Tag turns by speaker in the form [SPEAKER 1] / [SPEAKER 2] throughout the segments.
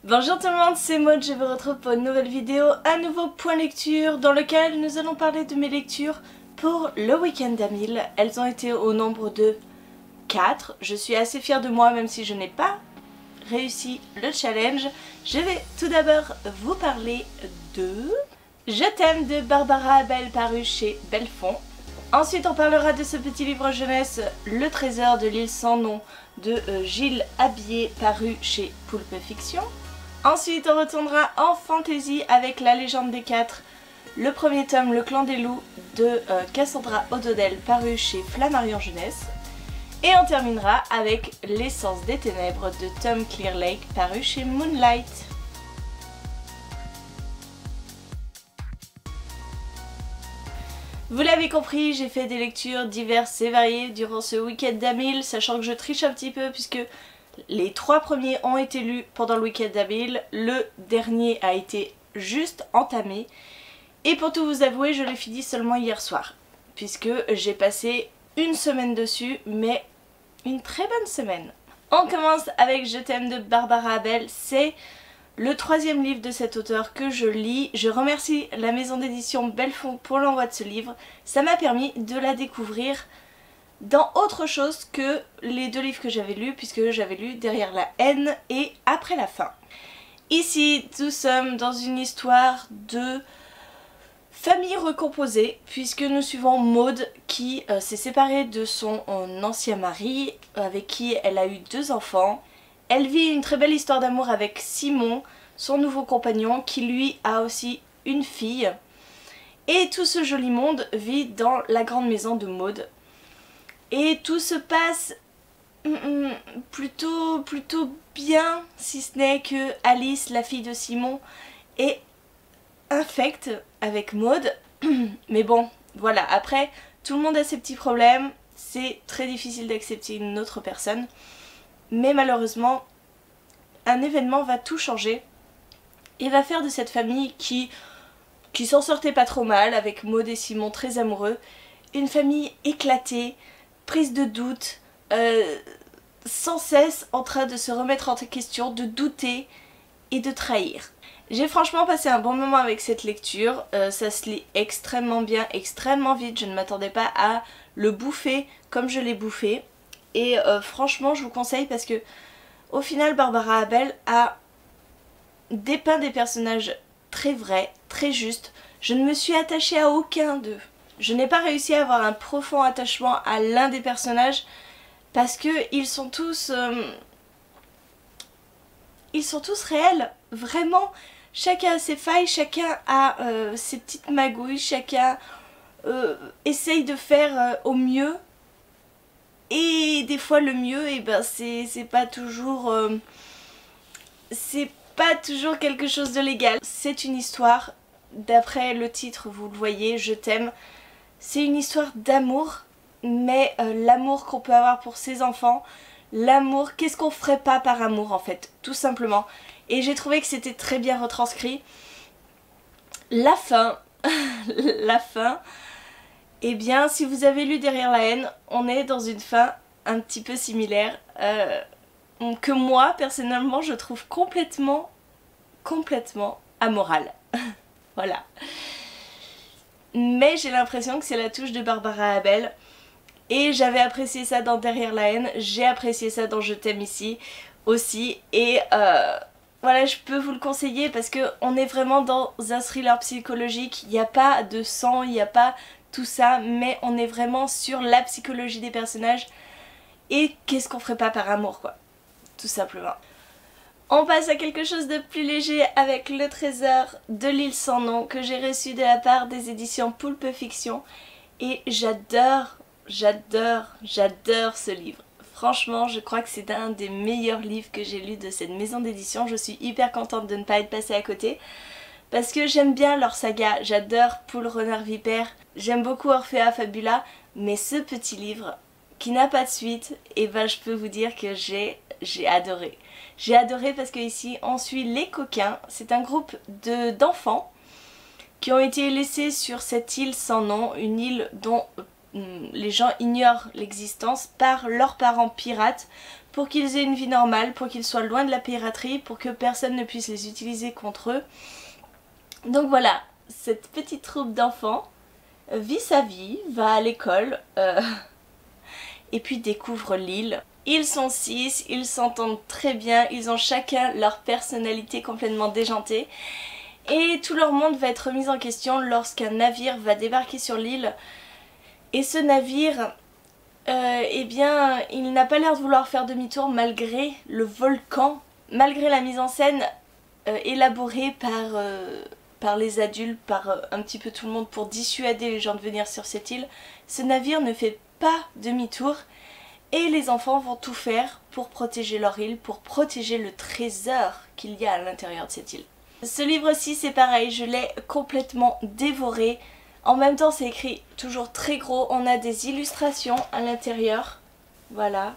[SPEAKER 1] Bonjour tout le monde, c'est Maud, je vous retrouve pour une nouvelle vidéo, un nouveau point lecture dans lequel nous allons parler de mes lectures pour le week-end d'Amil. Elles ont été au nombre de 4. Je suis assez fière de moi même si je n'ai pas réussi le challenge. Je vais tout d'abord vous parler de Je t'aime de Barbara Abel paru chez Belfond. Ensuite on parlera de ce petit livre jeunesse Le trésor de l'île sans nom de Gilles Habier paru chez Poulpe Fiction. Ensuite on retournera en fantasy avec La légende des 4, le premier tome Le clan des loups de Cassandra O'Donnell paru chez Flammarion Jeunesse. Et on terminera avec L'essence des ténèbres de Tom Clearlake paru chez Moonlight. Vous l'avez compris, j'ai fait des lectures diverses et variées durant ce week-end d'Amil, sachant que je triche un petit peu puisque les 3 premiers ont été lus pendant le week-end d'Amil, le dernier a été juste entamé. Et pour tout vous avouer, je l'ai fini seulement hier soir, puisque j'ai passé une semaine dessus, mais une très bonne semaine. On commence avec Je t'aime de Barbara Abel, c'est le 3e livre de cet auteur que je lis. Je remercie la maison d'édition Belfond pour l'envoi de ce livre, ça m'a permis de la découvrir dans autre chose que les 2 livres que j'avais lus, puisque j'avais lu Derrière la haine et Après la fin. Ici, nous sommes dans une histoire de famille recomposée, puisque nous suivons Maud qui s'est séparée de son ancien mari, avec qui elle a eu 2 enfants. Elle vit une très belle histoire d'amour avec Simon, son nouveau compagnon, qui lui a aussi une fille. Et tout ce joli monde vit dans la grande maison de Maud. Et tout se passe plutôt bien, si ce n'est que Alice, la fille de Simon, est infecte avec Maud. Mais bon, voilà, après, tout le monde a ses petits problèmes, c'est très difficile d'accepter une autre personne. Mais malheureusement, un événement va tout changer et va faire de cette famille qui s'en sortait pas trop mal, avec Maud et Simon très amoureux, une famille éclatée, prise de doute, sans cesse en train de se remettre en question, de douter et de trahir. J'ai franchement passé un bon moment avec cette lecture, ça se lit extrêmement bien, extrêmement vite, je ne m'attendais pas à le bouffer comme je l'ai bouffé. Et franchement je vous conseille parce que au final Barbara Abel a dépeint des personnages très vrais, très justes. Je ne me suis attachée à aucun d'eux. Je n'ai pas réussi à avoir un profond attachement à l'un des personnages parce que ils sont tous réels, vraiment. Chacun a ses failles, chacun a ses petites magouilles, chacun essaye de faire au mieux. Et des fois le mieux, et ben c'est pas toujours quelque chose de légal. C'est une histoire, d'après le titre vous le voyez, Je t'aime. C'est une histoire d'amour, mais l'amour qu'on peut avoir pour ses enfants, l'amour, qu'est-ce qu'on ferait pas par amour en fait, tout simplement. Et j'ai trouvé que c'était très bien retranscrit. La fin, la fin, eh bien si vous avez lu Derrière la haine, on est dans une fin un petit peu similaire, que moi personnellement je trouve complètement amorale. Voilà. Mais j'ai l'impression que c'est la touche de Barbara Abel. Et j'avais apprécié ça dans Derrière la haine, j'ai apprécié ça dans Je t'aime ici aussi. Et voilà, je peux vous le conseiller parce qu'on est vraiment dans un thriller psychologique. Il n'y a pas de sang, il n'y a pas tout ça, mais on est vraiment sur la psychologie des personnages. Et qu'est-ce qu'on ferait pas par amour quoi, tout simplement. On passe à quelque chose de plus léger avec Le trésor de l'île sans nom que j'ai reçu de la part des éditions Poulpe Fiction. Et j'adore ce livre. Franchement, je crois que c'est un des meilleurs livres que j'ai lu de cette maison d'édition. Je suis hyper contente de ne pas être passée à côté. Parce que j'aime bien leur saga. J'adore Poule, Renard, Vipère. J'aime beaucoup Orphea Fabula. Mais ce petit livre, qui n'a pas de suite, et ben je peux vous dire que j'ai adoré. J'ai adoré parce que ici on suit les coquins. C'est un groupe d'enfants qui ont été laissés sur cette île sans nom, une île dont les gens ignorent l'existence par leurs parents pirates pour qu'ils aient une vie normale, pour qu'ils soient loin de la piraterie, pour que personne ne puisse les utiliser contre eux. Donc voilà, cette petite troupe d'enfants vit sa vie, va à l'école et puis découvre l'île. Ils sont 6, ils s'entendent très bien, ils ont chacun leur personnalité complètement déjantée. Et tout leur monde va être mis en question lorsqu'un navire va débarquer sur l'île. Et ce navire, eh bien, il n'a pas l'air de vouloir faire demi-tour malgré le volcan, malgré la mise en scène élaborée par les adultes, par un petit peu tout le monde pour dissuader les gens de venir sur cette île. Ce navire ne fait pas demi-tour et les enfants vont tout faire pour protéger leur île, pour protéger le trésor qu'il y a à l'intérieur de cette île. Ce livre-ci, c'est pareil, je l'ai complètement dévoré. En même temps, c'est écrit toujours très gros. On a des illustrations à l'intérieur. Voilà.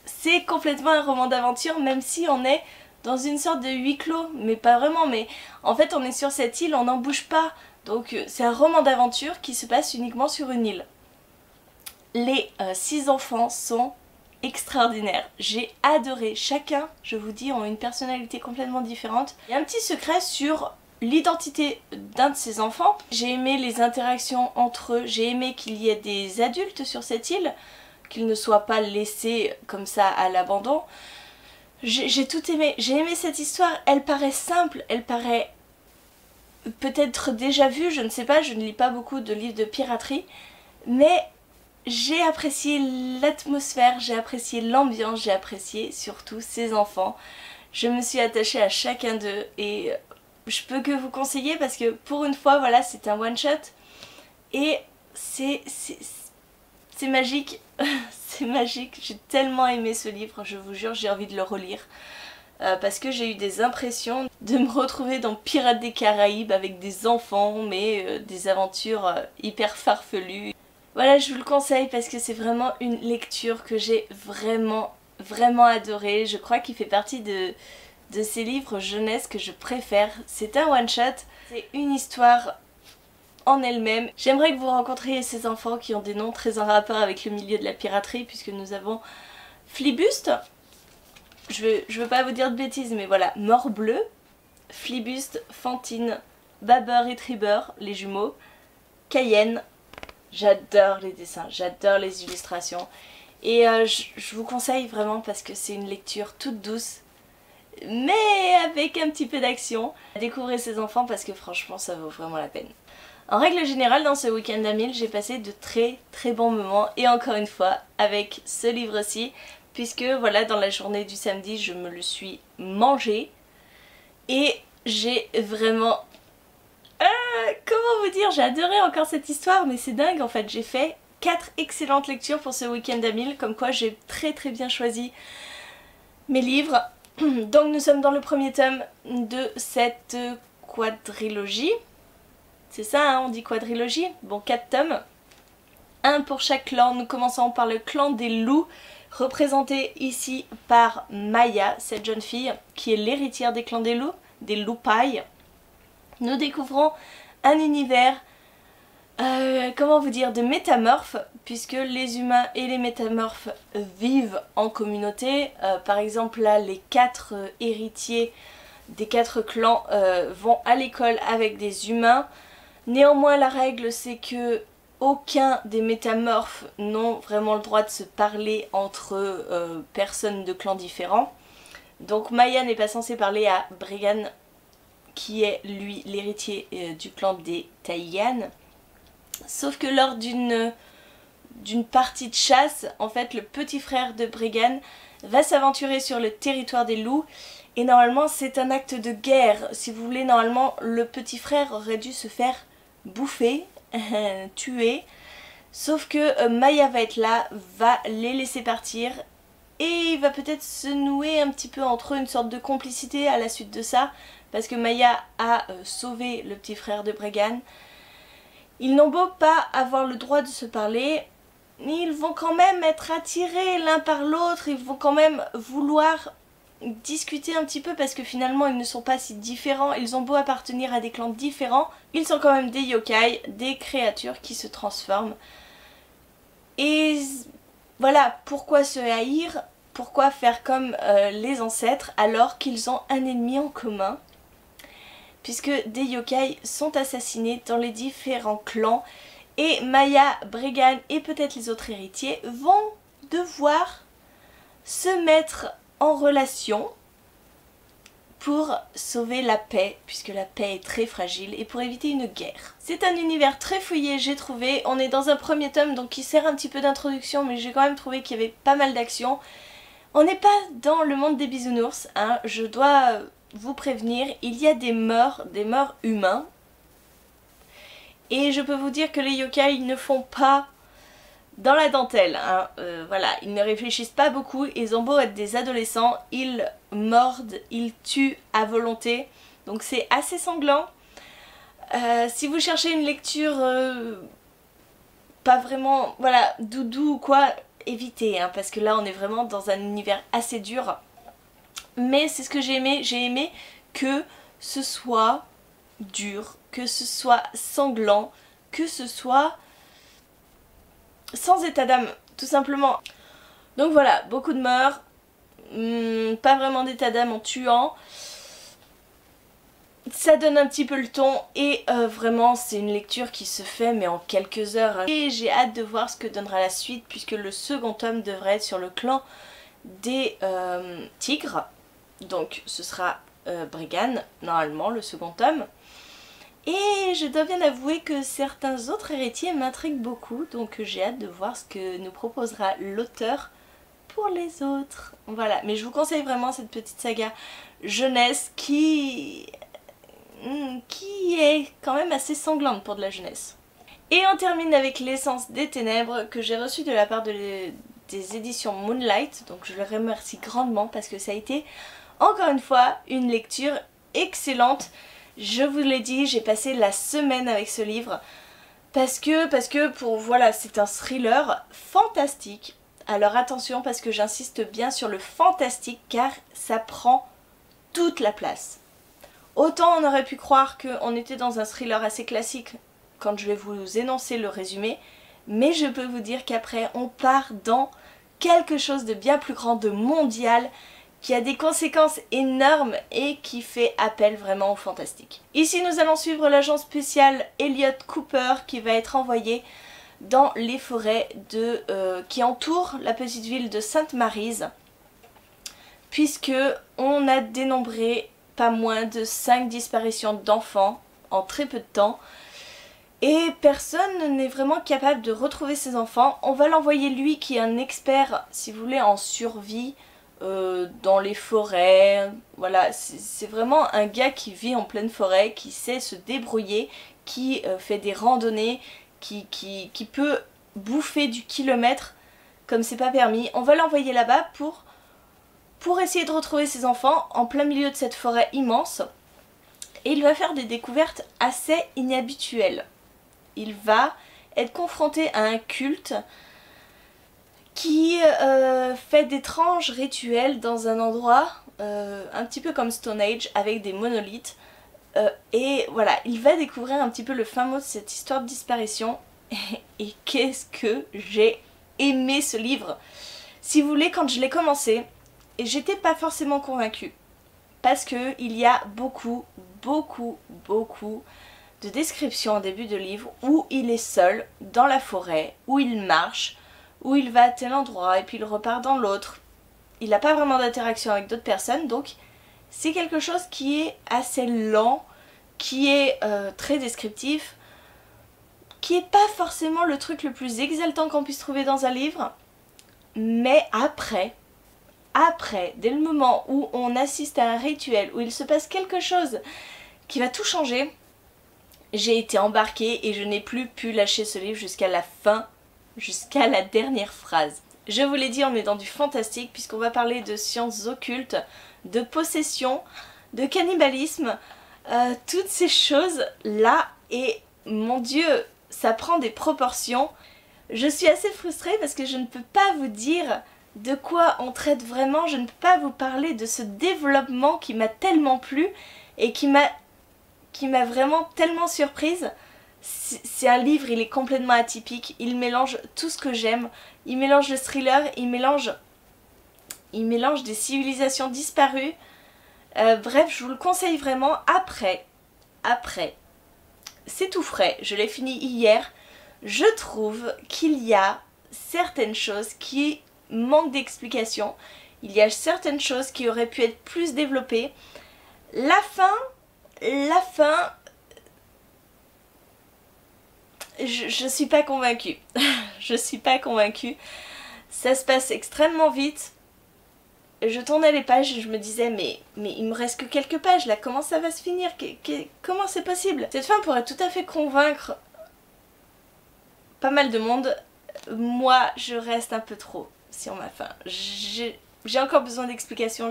[SPEAKER 1] C'est complètement un roman d'aventure, même si on est dans une sorte de huis clos. Mais pas vraiment, mais en fait, on est sur cette île, on n'en bouge pas. Donc, c'est un roman d'aventure qui se passe uniquement sur une île. Les 6 enfants sont extraordinaire. J'ai adoré. Chacun, je vous dis, ont une personnalité complètement différente. Il y a un petit secret sur l'identité d'un de ces enfants. J'ai aimé les interactions entre eux. J'ai aimé qu'il y ait des adultes sur cette île, qu'ils ne soient pas laissés comme ça à l'abandon. J'ai tout aimé. J'ai aimé cette histoire. Elle paraît simple, elle paraît peut-être déjà vue, je ne sais pas, je ne lis pas beaucoup de livres de piraterie, mais j'ai apprécié l'atmosphère, j'ai apprécié l'ambiance, j'ai apprécié surtout ces enfants. Je me suis attachée à chacun d'eux et je peux que vous conseiller parce que pour une fois, voilà, c'est un one-shot et c'est magique, c'est magique. J'ai tellement aimé ce livre, je vous jure, j'ai envie de le relire. Parce que j'ai eu des impressions de me retrouver dans Pirates des Caraïbes avec des enfants, mais des aventures hyper farfelues. Voilà, je vous le conseille parce que c'est vraiment une lecture que j'ai vraiment adorée. Je crois qu'il fait partie de ces livres jeunesse que je préfère. C'est un one-shot, c'est une histoire en elle-même. J'aimerais que vous rencontriez ces enfants qui ont des noms très en rapport avec le milieu de la piraterie, puisque nous avons Flibuste, je veux pas vous dire de bêtises, mais voilà, Morbleu, Flibuste, Fantine, Babber et Tribber, les jumeaux, Cayenne. J'adore les dessins, j'adore les illustrations et je vous conseille vraiment parce que c'est une lecture toute douce mais avec un petit peu d'action. Découvrez ces enfants parce que franchement ça vaut vraiment la peine. En règle générale dans ce week-end à 1000 j'ai passé de très bons moments et encore une fois avec ce livre-ci puisque voilà dans la journée du samedi je me le suis mangé et j'ai vraiment... comment vous dire, j'ai adoré encore cette histoire mais c'est dingue en fait, j'ai fait 4 excellentes lectures pour ce week-end à 1000 comme quoi j'ai très bien choisi mes livres. Donc nous sommes dans le premier tome de cette quadrilogie, c'est ça hein, on dit quadrilogie, bon 4 tomes, un pour chaque clan. Nous commençons par le clan des loups représenté ici par Maya, cette jeune fille qui est l'héritière des clans des loups, des loupailles. Nous découvrons un univers, comment vous dire, de métamorphes, puisque les humains et les métamorphes vivent en communauté. Par exemple là, les 4 héritiers des 4 clans vont à l'école avec des humains. Néanmoins la règle c'est que aucun des métamorphes n'ont vraiment le droit de se parler entre personnes de clans différents. Donc Maya n'est pas censée parler à Bregan, qui est lui l'héritier du clan des Taiyan. Sauf que lors d'une partie de chasse, en fait le petit frère de Bregan va s'aventurer sur le territoire des loups et normalement c'est un acte de guerre. Si vous voulez, normalement le petit frère aurait dû se faire bouffer, tuer. Sauf que Maya va être là, va les laisser partir et il va peut-être se nouer un petit peu entre eux une sorte de complicité à la suite de ça. Parce que Maya a sauvé le petit frère de Bregan. Ils n'ont beau pas avoir le droit de se parler, ils vont quand même être attirés l'un par l'autre, ils vont quand même vouloir discuter un petit peu parce que finalement ils ne sont pas si différents, ils ont beau appartenir à des clans différents, ils sont quand même des yokai, des créatures qui se transforment. Et voilà, pourquoi se haïr ? pourquoi faire comme les ancêtres alors qu'ils ont un ennemi en commun, puisque des yokai sont assassinés dans les différents clans et Maya, Bregan et peut-être les autres héritiers vont devoir se mettre en relation pour sauver la paix, puisque la paix est très fragile, et pour éviter une guerre. C'est un univers très fouillé, j'ai trouvé. On est dans un premier tome, donc qui sert un petit peu d'introduction, mais j'ai quand même trouvé qu'il y avait pas mal d'action. On n'est pas dans le monde des bisounours, hein, je dois vous prévenir, il y a des mœurs humains. Et je peux vous dire que les yokai ne font pas dans la dentelle, hein. Voilà, ils ne réfléchissent pas beaucoup, ils ont beau être des adolescents, ils mordent, ils tuent à volonté, donc c'est assez sanglant. Si vous cherchez une lecture pas vraiment, voilà, doudou ou quoi, évitez, hein, parce que là on est vraiment dans un univers assez dur. Mais c'est ce que j'ai aimé que ce soit dur, que ce soit sanglant, que ce soit sans état d'âme, tout simplement. Donc voilà, beaucoup de morts, pas vraiment d'état d'âme en tuant. Ça donne un petit peu le ton et vraiment c'est une lecture qui se fait mais en quelques heures. Et j'ai hâte de voir ce que donnera la suite puisque le second tome devrait être sur le clan des tigres. Donc ce sera Bregan, normalement, le second tome. Et je dois bien avouer que certains autres héritiers m'intriguent beaucoup, donc j'ai hâte de voir ce que nous proposera l'auteur pour les autres. Voilà, mais je vous conseille vraiment cette petite saga jeunesse qui est quand même assez sanglante pour de la jeunesse. Et on termine avec l'essence des ténèbres que j'ai reçue de la part des éditions Moonlight, donc je les remercie grandement parce que ça a été encore une fois une lecture excellente. Je vous l'ai dit, j'ai passé la semaine avec ce livre parce que voilà, c'est un thriller fantastique. Alors attention parce que j'insiste bien sur le fantastique car ça prend toute la place. Autant on aurait pu croire qu'on était dans un thriller assez classique quand je vais vous énoncer le résumé, mais je peux vous dire qu'après on part dans quelque chose de bien plus grand, de mondial, qui a des conséquences énormes et qui fait appel vraiment au fantastique. Ici nous allons suivre l'agent spécial Elliot Cooper qui va être envoyé dans les forêts qui entourent la petite ville de Sainte-Maryse, puisque on a dénombré pas moins de 5 disparitions d'enfants en très peu de temps et personne n'est vraiment capable de retrouver ces enfants. On va l'envoyer lui qui est un expert, si vous voulez, en survie dans les forêts. Voilà, c'est vraiment un gars qui vit en pleine forêt, qui sait se débrouiller, qui fait des randonnées, qui peut bouffer du kilomètre comme c'est pas permis. On va l'envoyer là-bas pour essayer de retrouver ses enfants en plein milieu de cette forêt immense. Et il va faire des découvertes assez inhabituelles. Il va être confronté à un culte qui fait d'étranges rituels dans un endroit un petit peu comme Stone Age avec des monolithes. Et voilà, il va découvrir un petit peu le fin mot de cette histoire de disparition. Et qu'est-ce que j'ai aimé ce livre! Si vous voulez, quand je l'ai commencé, et j'étais pas forcément convaincue, parce que il y a beaucoup de descriptions en début de livre où il est seul dans la forêt, où il marche, où il va à tel endroit et puis il repart dans l'autre. Il n'a pas vraiment d'interaction avec d'autres personnes, donc c'est quelque chose qui est assez lent, qui est très descriptif, qui est pas forcément le truc le plus exaltant qu'on puisse trouver dans un livre, mais après, dès le moment où on assiste à un rituel, où il se passe quelque chose qui va tout changer, j'ai été embarquée et je n'ai plus pu lâcher ce livre jusqu'à la fin, jusqu'à la dernière phrase. Je vous l'ai dit, on est dans du fantastique puisqu'on va parler de sciences occultes, de possession, de cannibalisme, toutes ces choses là, et mon Dieu, ça prend des proportions. Je suis assez frustrée parce que je ne peux pas vous dire de quoi on traite vraiment, je ne peux pas vous parler de ce développement qui m'a tellement plu et qui m'a vraiment tellement surprise. C'est un livre, il est complètement atypique, il mélange tout ce que j'aime, il mélange le thriller, il mélange Il mélange des civilisations disparues. Bref, je vous le conseille vraiment. Après, c'est tout frais, je l'ai fini hier. Je trouve qu'il y a certaines choses qui manquent d'explication. Il y a certaines choses qui auraient pu être plus développées. La fin, je suis pas convaincue. Je suis pas convaincue. Ça se passe extrêmement vite. Je tournais les pages et je me disais mais il me reste que quelques pages là, comment ça va se finir? Comment c'est possible? Cette fin pourrait tout à fait convaincre pas mal de monde. Moi je reste un peu trop sur ma fin. J'ai encore besoin d'explications,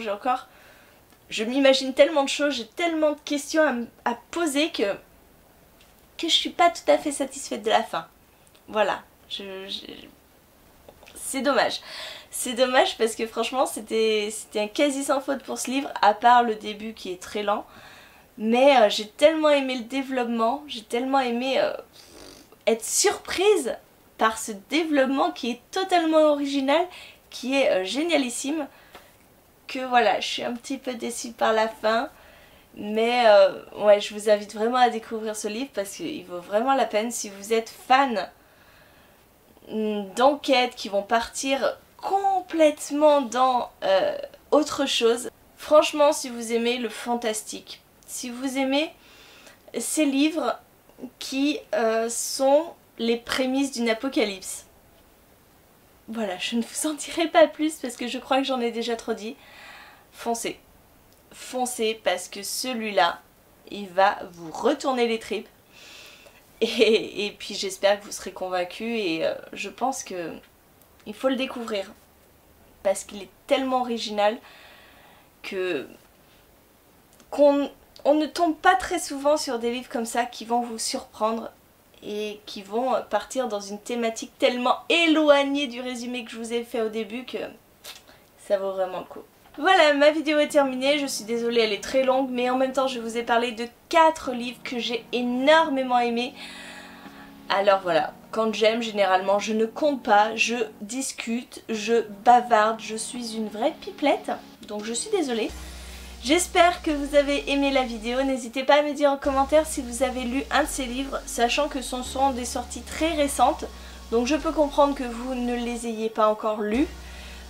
[SPEAKER 1] je m'imagine tellement de choses, j'ai tellement de questions à poser que je suis pas tout à fait satisfaite de la fin. Voilà, c'est dommage. C'est dommage parce que franchement c'était un quasi sans faute pour ce livre, à part le début qui est très lent. Mais j'ai tellement aimé le développement, j'ai tellement aimé être surprise par ce développement qui est totalement original, qui est génialissime, que voilà, je suis un petit peu déçue par la fin. Mais ouais, je vous invite vraiment à découvrir ce livre parce qu'il vaut vraiment la peine si vous êtes fan d'enquêtes qui vont partir complètement dans autre chose. Franchement, si vous aimez le fantastique, si vous aimez ces livres qui sont les prémices d'une apocalypse, voilà, je ne vous en dirai pas plus parce que je crois que j'en ai déjà trop dit. Foncez. Foncez parce que celui-là, il va vous retourner les tripes. Et puis j'espère que vous serez convaincus et je pense que il faut le découvrir parce qu'il est tellement original que qu'on ne tombe pas très souvent sur des livres comme ça qui vont vous surprendre et qui vont partir dans une thématique tellement éloignée du résumé que je vous ai fait au début que ça vaut vraiment le coup. Voilà, ma vidéo est terminée, je suis désolée, elle est très longue, mais en même temps je vous ai parlé de 4 livres que j'ai énormément aimés. Alors voilà, quand j'aime, généralement, je ne compte pas, je discute, je bavarde, je suis une vraie pipelette, donc je suis désolée. J'espère que vous avez aimé la vidéo, n'hésitez pas à me dire en commentaire si vous avez lu un de ces livres, sachant que ce sont des sorties très récentes, donc je peux comprendre que vous ne les ayez pas encore lus.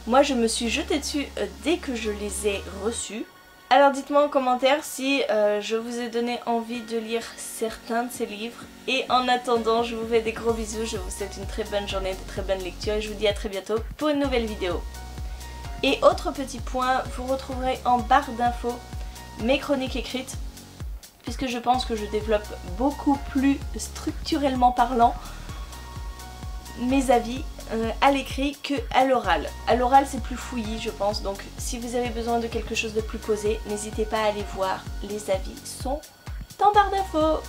[SPEAKER 1] Moi je me suis jetée dessus dès que je les ai reçus. Alors dites-moi en commentaire si je vous ai donné envie de lire certains de ces livres. Et en attendant, je vous fais des gros bisous, je vous souhaite une très bonne journée, de très bonnes lectures et je vous dis à très bientôt pour une nouvelle vidéo. Et autre petit point, vous retrouverez en barre d'infos mes chroniques écrites, puisque je pense que je développe beaucoup plus structurellement parlant mes avis à l'écrit que à l'oral. À l'oral c'est plus fouillis je pense, donc si vous avez besoin de quelque chose de plus posé, n'hésitez pas à aller voir, les avis sont en barre d'infos.